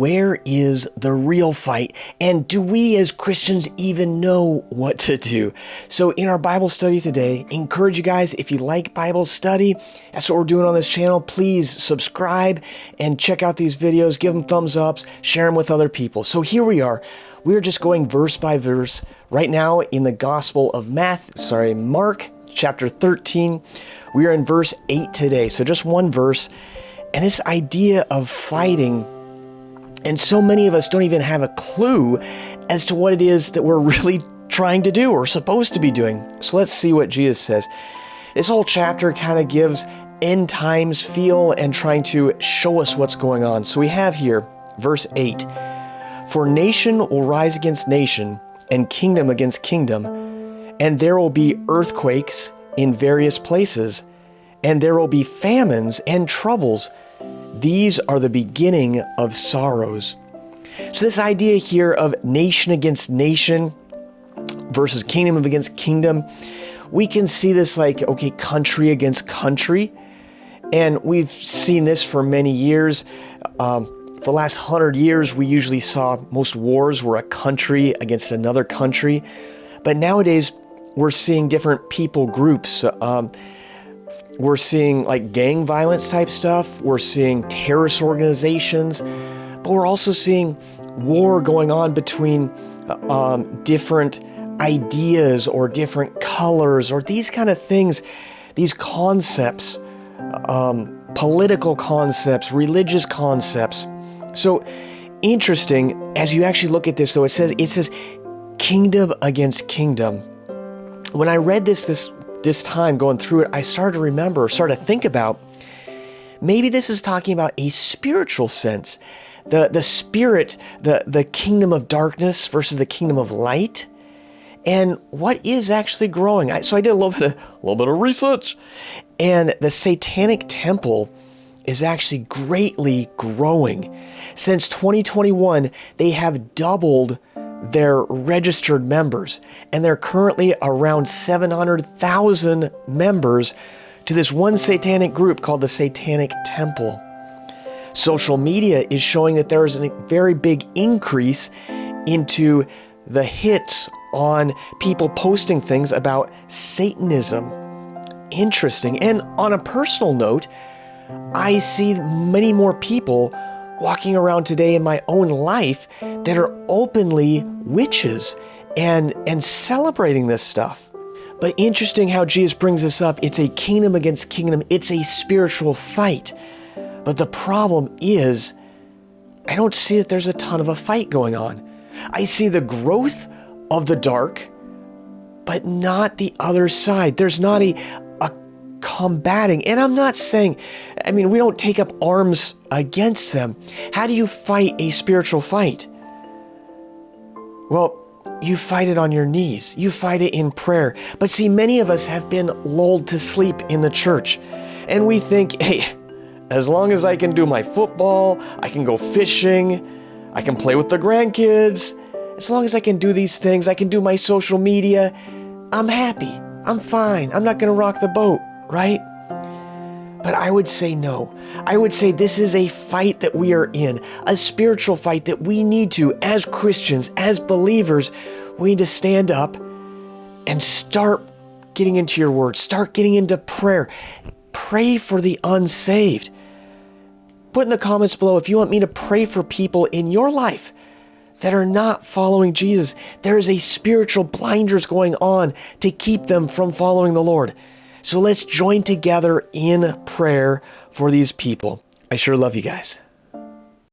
where is the real fight? And do we as Christians even know what to do? So in our Bible study today, encourage you guys, if you like Bible study, that's what we're doing on this channel, please subscribe and check out these videos, give them thumbs ups, share them with other people. So here we are. We're just going verse by verse right now in the Gospel of Mark chapter 13. We are in verse 8 today. So just one verse. And this idea of fighting, and so many of us don't even have a clue as to what it is that we're really trying to do or supposed to be doing. So let's see what Jesus says. This whole chapter kind of gives end times feel and trying to show us what's going on. So we have here verse 8. For nation will rise against nation and kingdom against kingdom, and there will be earthquakes in various places, and there will be famines and troubles. These are the beginning of sorrows. So this idea here of nation against nation versus kingdom against kingdom, we can see this like, okay, country against country. And we've seen this for many years. For the last 100 years, we usually saw most wars were a country against another country. But nowadays, we're seeing different people groups. We're seeing like gang violence type stuff. We're seeing terrorist organizations. But we're also seeing war going on between different ideas or different colors or these kind of things, these concepts, political concepts, religious concepts. So interesting, as you actually look at this, though, it says kingdom against kingdom. When I read this time going through it, I started to think about, maybe this is talking about a spiritual sense, the spirit, the kingdom of darkness versus the kingdom of light, and what is actually growing. So I did a little bit of research, and the Satanic temple is actually greatly growing. Since 2021, they have doubled their registered members, and they're currently around 700,000 members to this one satanic group called the Satanic Temple. Social media is showing that there is a very big increase into the hits on people posting things about Satanism. Interesting. And on a personal note, I see many more people walking around today in my own life that are openly witches and celebrating this stuff. But interesting how Jesus brings this up. It's a kingdom against kingdom. It's a spiritual fight. But the problem is, I don't see that there's a ton of a fight going on. I see the growth of the dark, but not the other side. There's not a combating. And I'm not saying, we don't take up arms against them. How do you fight a spiritual fight? Well, you fight it on your knees. You fight it in prayer. But see, many of us have been lulled to sleep in the church. And we think, hey, as long as I can do my football, I can go fishing, I can play with the grandkids, as long as I can do these things, I can do my social media, I'm happy. I'm fine. I'm not going to rock the boat, right? But I would say no. I would say this is a fight that we are in, a spiritual fight that we need to, as Christians, as believers, we need to stand up and start getting into your word, start getting into prayer. Pray for the unsaved. Put in the comments below if you want me to pray for people in your life that are not following Jesus. There is a spiritual blinders going on to keep them from following the Lord. So let's join together in prayer for these people. I sure love you guys.